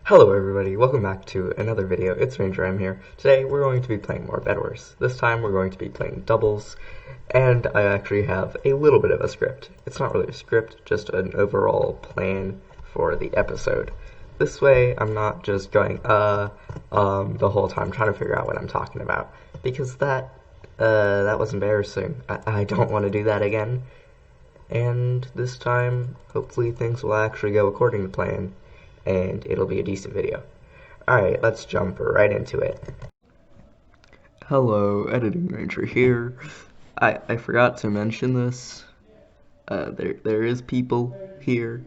Hello everybody, welcome back to another video. It's Ranger M here. Today we're going to be playing more Bedwars. This time we're going to be playing doubles, and I actually have a little bit of a script. It's not really a script, just an overall plan for the episode. This way I'm not just going the whole time trying to figure out what I'm talking about, because that was embarrassing. I don't want to do that again. And this time, hopefully things will actually go according to plan, and it'll be a decent video. Alright, let's jump right into it. Hello, Editing Ranger here. I forgot to mention this. There is people here.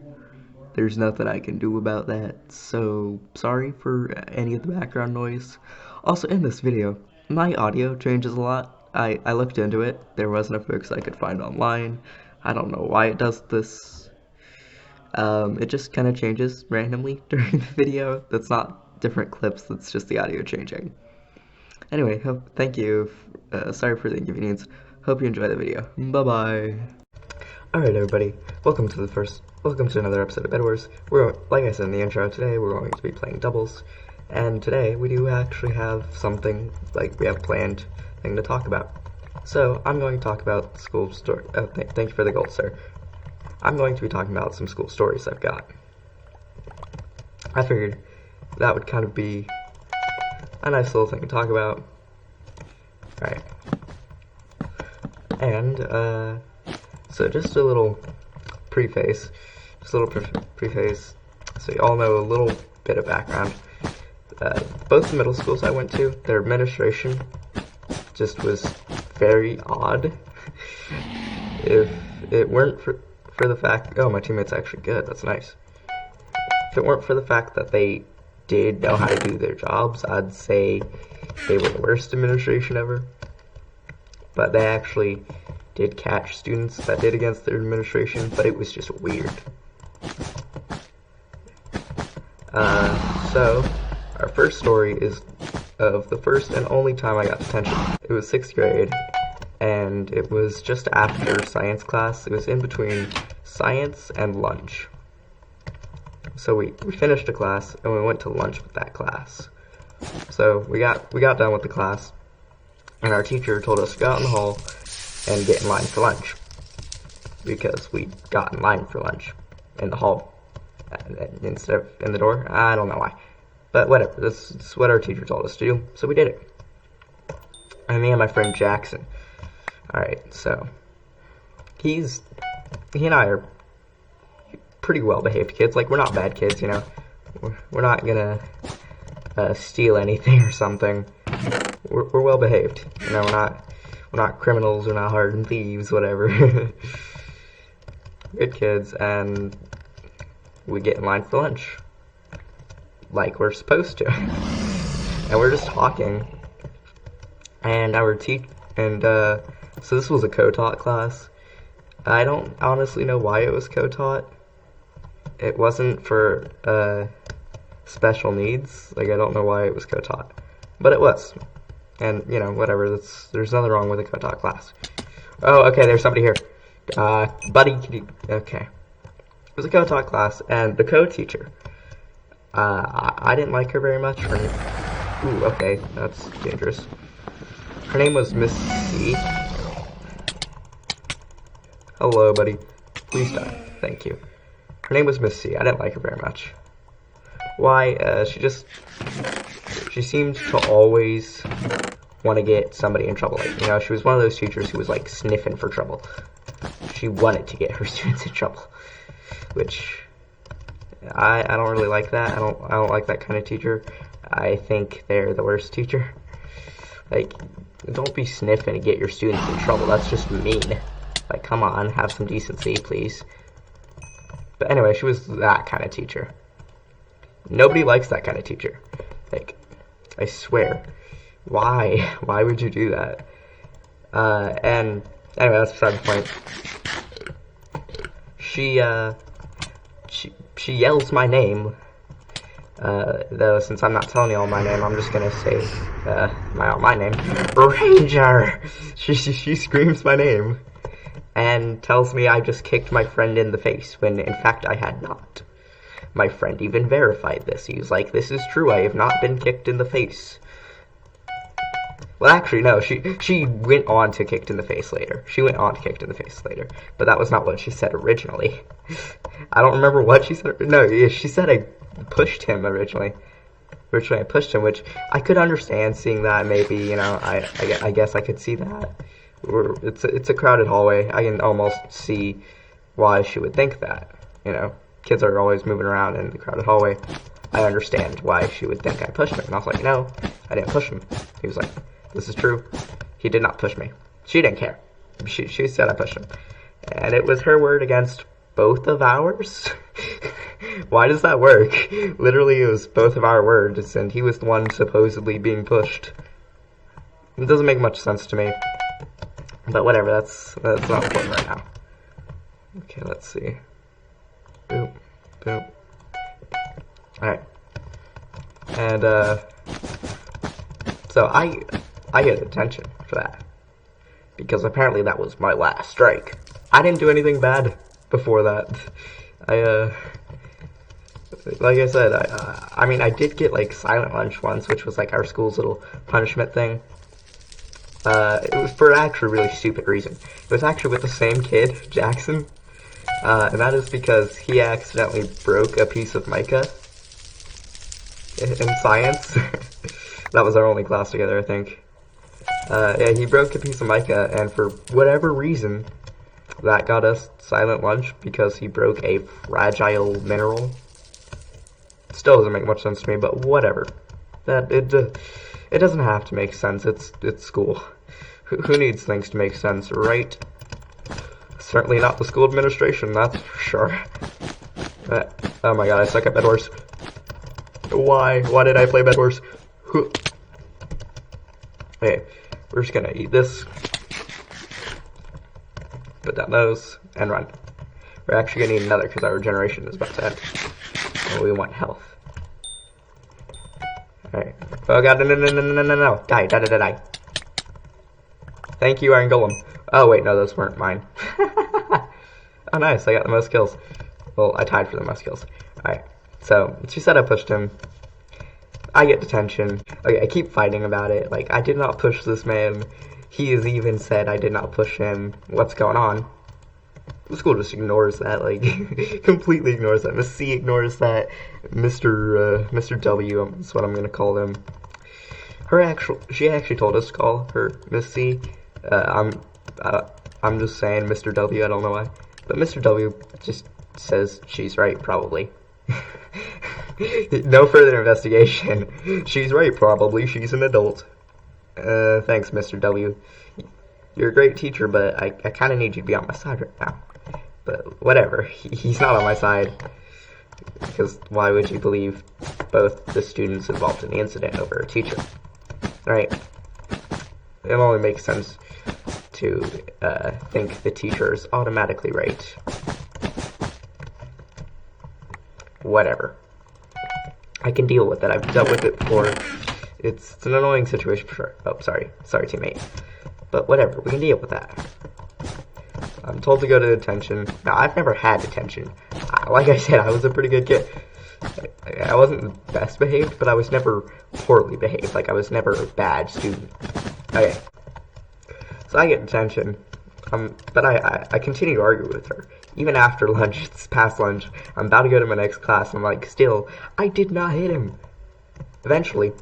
There's nothing I can do about that, so sorry for any of the background noise. Also, in this video, my audio changes a lot. I looked into it. There wasn't a fix I could find online. I don't know why it does this. It just kind of changes randomly during the video. That's not different clips, that's just the audio changing. Anyway, thank you. Sorry for the inconvenience. Hope you enjoy the video. Bye-bye. Alright everybody, welcome to another episode of Bedwars. Like I said in the intro, today we're going to be playing doubles. And today we do actually have something, we have a planned thing to talk about. So, I'm going to talk about school story. Thank you for the gold, sir. I'm going to be talking about some school stories I've got. I figured that would kind of be a nice little thing to talk about. Alright. And, so just a little preface. So you all know a little bit of background. Both the middle schools I went to, their administration just was very odd. If it weren't for the fact, oh, my teammate's actually good, that's nice. If it weren't for the fact that they did know how to do their jobs, I'd say they were the worst administration ever. But they actually did catch students that did against their administration, but it was just weird. So, our first story is of the first and only time I got detention. It was 6th grade, and it was just after science class. It was in between science and lunch. So we finished a class, and we went to lunch with that class. So we got done with the class, and our teacher told us to go out in the hall and get in line for lunch, because we got in line for lunch in the hall instead of in the door. I don't know why, but whatever. This is what our teacher told us to do, so we did it. And me and my friend Jackson. Alright, so he and I are pretty well behaved kids. Like, we're not bad kids, you know. We're not gonna steal anything or something. We're well behaved, you know. We're not criminals, we're not hardened thieves, whatever. Good kids, and we get in line for lunch like we're supposed to. And we're just talking, and so this was a co-taught class. I don't honestly know why it was co-taught. It wasn't for special needs. I don't know why it was co-taught, but it was. And, you know, whatever, there's nothing wrong with a co-taught class. Oh, okay, there's somebody here. Buddy, okay. It was a co-taught class, and the co-teacher, I didn't like her very much. Ooh, okay, that's dangerous. Her name was Miss C. Hello, buddy. Please die. Thank you. Her name was Miss C. I didn't like her very much. Why? She seemed to always want to get somebody in trouble. Like, you know, she was one of those teachers who was, like, sniffing for trouble. She wanted to get her students in trouble, which I don't really like that. I don't like that kind of teacher. I think they're the worst teacher. Like, don't be sniffing to get your students in trouble. That's just mean. Like, come on, have some decency, please. But anyway, she was that kind of teacher. Nobody likes that kind of teacher. Like, I swear. Why? Why would you do that? And anyway, that's beside the point. She yells my name. Though, since I'm not telling you all my name, I'm just gonna say my name. Ranger! She screams my name and tells me I just kicked my friend in the face, when in fact I had not. My friend even verified this. He was like, this is true, I have not been kicked in the face. Well, actually, no, she went on to kicked in the face later. She went on to kicked in the face later. But that was not what she said originally. I don't remember what she said. No, she said I pushed him originally. Originally, I pushed him, which I could understand seeing that. Maybe, you know, I guess I could see that. It's a crowded hallway. I can almost see why she would think that. You know, kids are always moving around in the crowded hallway. I understand why she would think I pushed him. And I was like, no, I didn't push him. He was like, this is true. He did not push me. She didn't care. She said I pushed him. And it was her word against both of ours? Why does that work? Literally, it was both of our words, and he was the one supposedly being pushed. It doesn't make much sense to me. But whatever, that's not important right now. Okay, let's see. Boop, boop. Alright. And, so I get attention for that. Because apparently that was my last strike. I didn't do anything bad before that. Like I said, I mean, I did get, like, silent lunch once, which was, like, our school's little punishment thing. It was for actually a really stupid reason. It was actually with the same kid, Jackson, and that is because he accidentally broke a piece of mica in science. That was our only class together, I think. Yeah, he broke a piece of mica, and for whatever reason, that got us silent lunch because he broke a fragile mineral. Still doesn't make much sense to me, but whatever. It doesn't have to make sense. It's school. Who needs things to make sense, right? Certainly not the school administration, that's for sure. Oh my god, I suck at Bedwars. Why? Why did I play Bedwars? Okay, we're just gonna eat this. Put down those, and run. We're actually gonna need another because our regeneration is about to end. And we want health. Alright. Oh god, no. Die. Thank you, Iron Golem. Oh wait, no, those weren't mine. Oh nice, I got the most kills. Well, I tied for the most kills. Alright, so, she said I pushed him. I get detention. Okay, I keep fighting about it. Like, I did not push this man. He has even said I did not push him. What's going on? The school just ignores that, like, completely ignores that. Miss C ignores that. Mr. W, that's what I'm gonna call him. She actually told us to call her Miss C. I'm just saying Mr. W, I don't know why. But Mr. W just says she's right, probably. No further investigation. She's right, probably. She's an adult. Thanks, Mr. W. You're a great teacher, but I kind of need you to be on my side right now. But whatever, he's not on my side. Because why would you believe both the students involved in the incident over a teacher? Right? It only makes sense to think the teacher is automatically right. Whatever. I can deal with it. I've dealt with it before. It's an annoying situation for sure. Oh, sorry. Sorry, teammate. But whatever, we can deal with that. I'm told to go to detention. Now, I've never had detention. Like I said, I was a pretty good kid. I wasn't the best behaved, but I was never poorly behaved. Like, I was never a bad student. Okay. So I get detention. But I continue to argue with her. Even after lunch, it's past lunch. I'm about to go to my next class, and I'm like, still, I did not hit him. Eventually,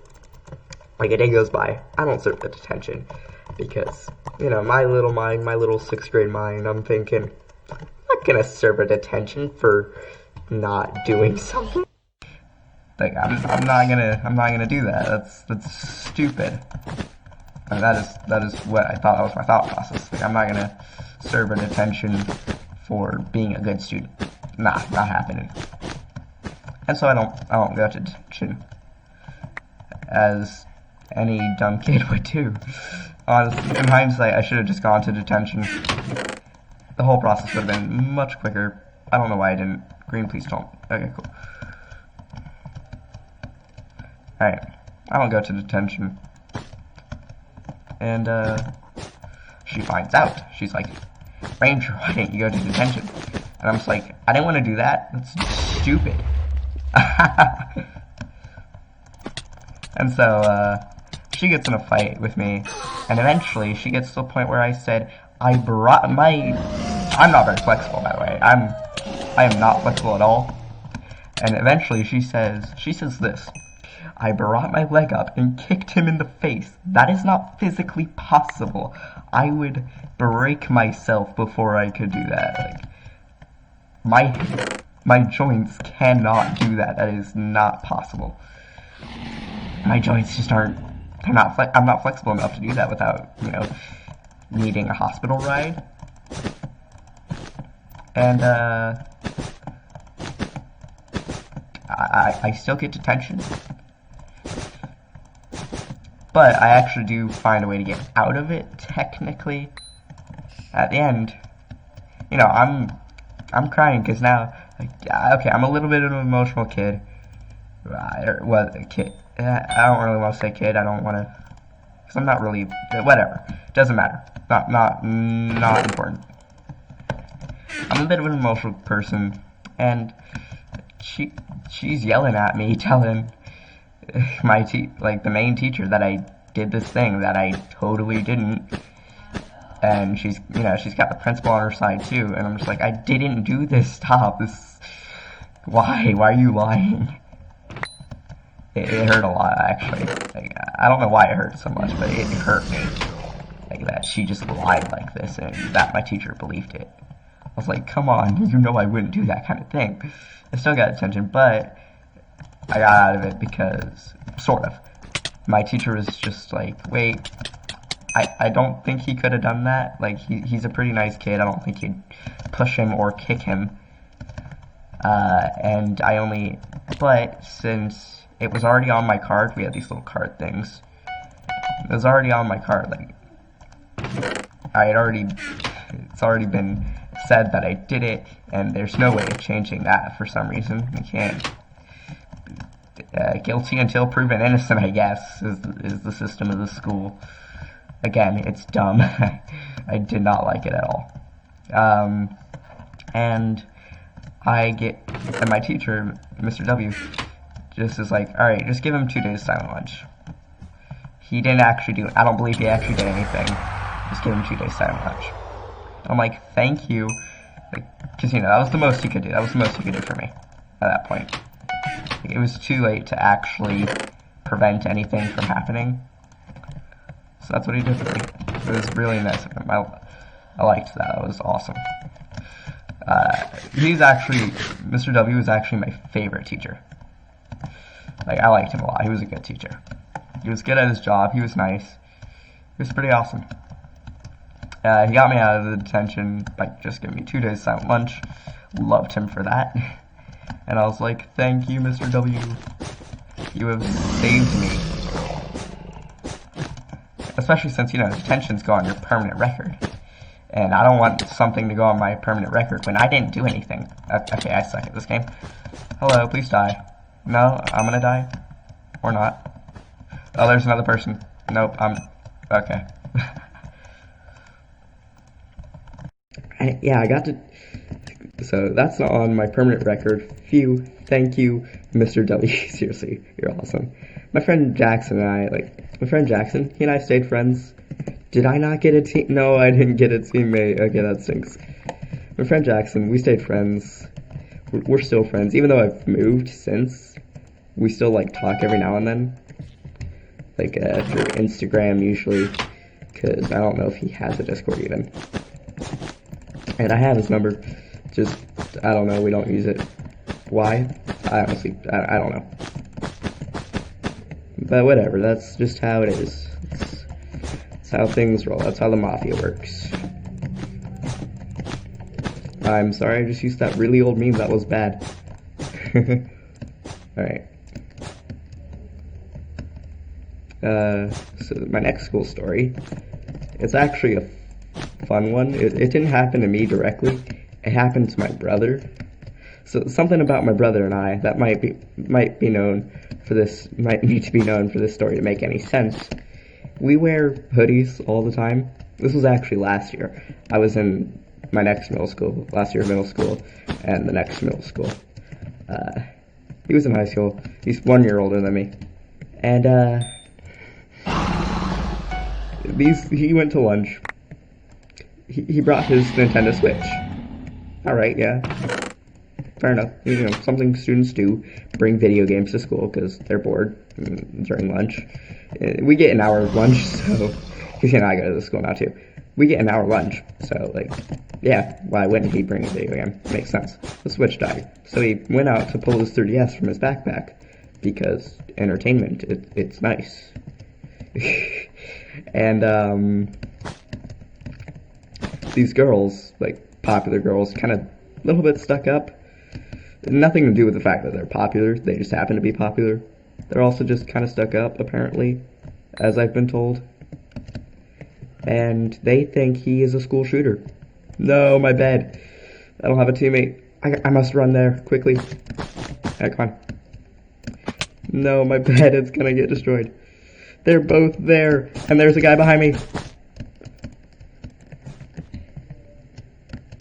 like a day goes by, I don't serve the detention. Because, you know, my little mind, my little 6th grade mind, I'm thinking, I'm not gonna serve a detention for not doing something. Like, I'm not gonna do that. That's stupid. And that is what I thought. That was my thought process. Like, I'm not gonna serve a detention for being a good student. Not happening. And so I don't go to detention, as any dumb kid would do. Honestly, in hindsight, I should have just gone to detention. The whole process would have been much quicker. I don't know why I didn't. Green, please don't. Okay, cool. Alright, I don't go to detention. And, she finds out. She's like, Ranger, why didn't you go to detention? And I'm just like, I didn't want to do that. That's stupid. And so, she gets in a fight with me, and eventually she gets to the point where I said, I brought my... I'm not very flexible, by the way. I am not flexible at all. And eventually she says this, I brought my leg up and kicked him in the face. That is not physically possible. I would break myself before I could do that. Like, my joints cannot do that. That is not possible. My joints just aren't. I'm not flexible enough to do that without, needing a hospital ride. And I still get detention. But I actually do find a way to get out of it, technically. At the end, I'm crying because now, okay, I'm a little bit of an emotional kid. Well, kid. I don't really want to say kid. I don't want to, because I'm not really. Whatever. Doesn't matter. Not important. I'm a bit of an emotional person, and she's yelling at me, telling the main teacher that I did this thing that I totally didn't. And she's got the principal on her side too, and I'm just like, I didn't do this, stop, this, why are you lying? It hurt a lot, actually. Like, I don't know why it hurt so much, but it hurt me. Like, that she just lied like this, and that my teacher believed it. I was like, come on, I wouldn't do that kind of thing. I still got attention, but I got out of it because, sort of. My teacher was just like, wait, I don't think he could have done that. Like, he's a pretty nice kid. I don't think you'd push him or kick him. But since it was already on my card, we had these little card things. It was already on my card, like, it's already been said that I did it, and there's no way of changing that for some reason. We can't. Guilty until proven innocent, I guess, is the system of the school. Again, it's dumb. I did not like it at all. And my teacher, Mr. W, just is like, alright, just give him 2 days silent lunch. He didn't actually I don't believe he actually did anything. Just give him 2 days silent lunch. I'm like, thank you. Because, that was the most he could do. That was the most he could do for me at that point. It was too late to actually prevent anything from happening. So that's what he did for me. It was really nice of him. I liked that. That was awesome. Mr. W was actually my favorite teacher. Like, I liked him a lot. He was a good teacher. He was good at his job. He was nice. He was pretty awesome. He got me out of the detention by just giving me 2 days silent lunch. Loved him for that. And I was like, thank you, Mr. W. You have saved me. Especially since, detentions go on your permanent record. And I don't want something to go on my permanent record when I didn't do anything. Okay, I suck at this game. Hello, please die. No, I'm gonna die. Or not. Oh, there's another person. Nope, okay. Yeah, I got to... So, that's not on my permanent record. Phew. Thank you, Mr. W. Seriously, you're awesome. My friend Jackson, he and I stayed friends. Did I not get a team? No, I didn't get a teammate. Okay, that stinks. My friend Jackson, we stayed friends. We're still friends, even though I've moved since. We still, talk every now and then. Through Instagram, usually. Because I don't know if he has a Discord, even. And I have his number. Just, I don't know, we don't use it. Why? I honestly, I don't know. But whatever, that's just how it is. That's how things roll. That's how the Mafia works. I'm sorry, I just used that really old meme. That was bad. Alright. So my next school story. It's actually a fun one. It didn't happen to me directly. It happened to my brother. So something about my brother and I that might need to be known for this story to make any sense. We wear hoodies all the time. This was actually last year. I was in my next middle school, last year of middle school, and the next middle school. He was in high school. He's 1 year older than me. And, he went to lunch. He brought his Nintendo Switch. Alright, yeah. Fair enough. You know, something students do, bring video games to school because they're bored during lunch. We get an hour of lunch, so, because, you know, I go to the school now too. We get an hour lunch, so, like, yeah, why wouldn't he bring a video game? Makes sense. The Switch died. So he went out to pull his 3DS from his backpack, because entertainment, it's nice. And, these girls, like, popular girls, kind of a little bit stuck up. Nothing to do with the fact that they're popular, they just happen to be popular. They're also just kind of stuck up, apparently, as I've been told. And they think he is a school shooter. No, my bed. I don't have a teammate. I must run there, quickly. Alright, come on. No, my bed, it's gonna get destroyed. They're both there, and there's a guy behind me.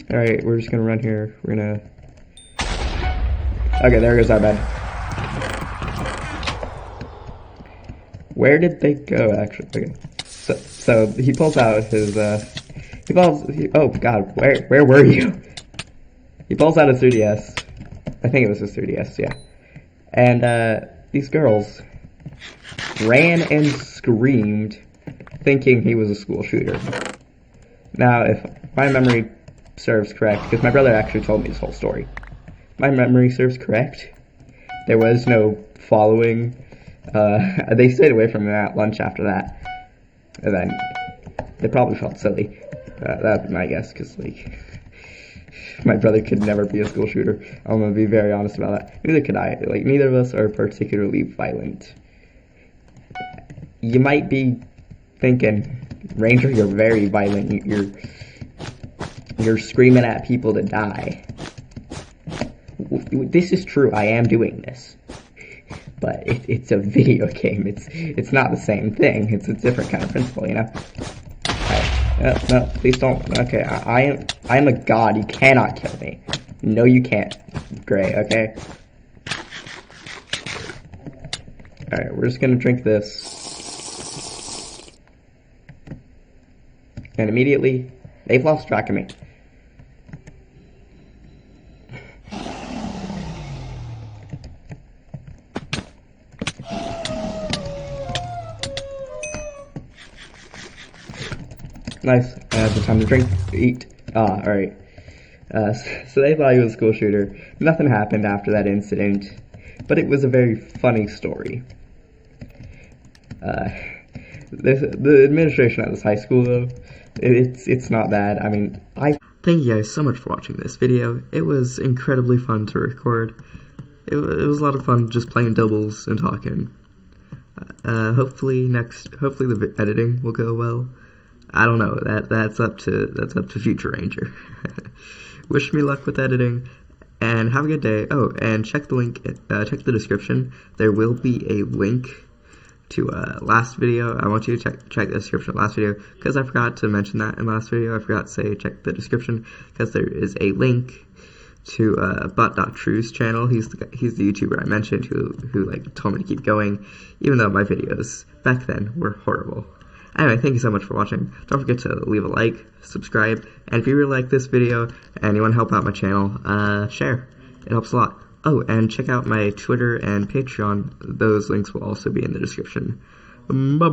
Alright, we're just gonna run here. We're gonna... Okay, there goes our bed. Where did they go, actually? Okay. So he pulls out his, oh god, where were you? He pulls out his 3DS. I think it was his 3DS, yeah. And, these girls ran and screamed, thinking he was a school shooter. Now, if my memory serves correct, because my brother actually told me this whole story. My memory serves correct. There was no following. They stayed away from me at lunch after that. And then they probably felt silly. That would be my guess, because, like, my brother could never be a school shooter. I'm gonna be very honest about that. Neither could I. Like, neither of us are particularly violent. You might be thinking, Ranger, you're very violent. You're screaming at people to die. This is true. I am doing this. But it's a video game. It's not the same thing. It's a different kind of principle, you know? Alright. No, please don't. Okay, I am a god. You cannot kill me. No, you can't. Great, okay? Alright, we're just gonna drink this. And immediately, they've lost track of me. Nice. I have the time to drink, eat. Alright. So they thought he was a school shooter. Nothing happened after that incident, but it was a very funny story. The administration at this high school, though, it's not bad. I mean, Thank you guys so much for watching this video. It was incredibly fun to record. It was a lot of fun just playing doubles and talking. Hopefully the editing will go well. I don't know. That's up to Future Ranger. Wish me luck with editing, and have a good day. Oh, and check the link. Check the description. There will be a link to last video. I want you to check the description of last video, because I forgot to mention that in last video. I forgot to say check the description, because there is a link to Butt.True's channel. He's the YouTuber I mentioned who like told me to keep going, even though my videos back then were horrible. Anyway, thank you so much for watching. Don't forget to leave a like, subscribe, and if you really like this video and you want to help out my channel, share. It helps a lot. Oh, and check out my Twitter and Patreon. Those links will also be in the description. Bye-bye!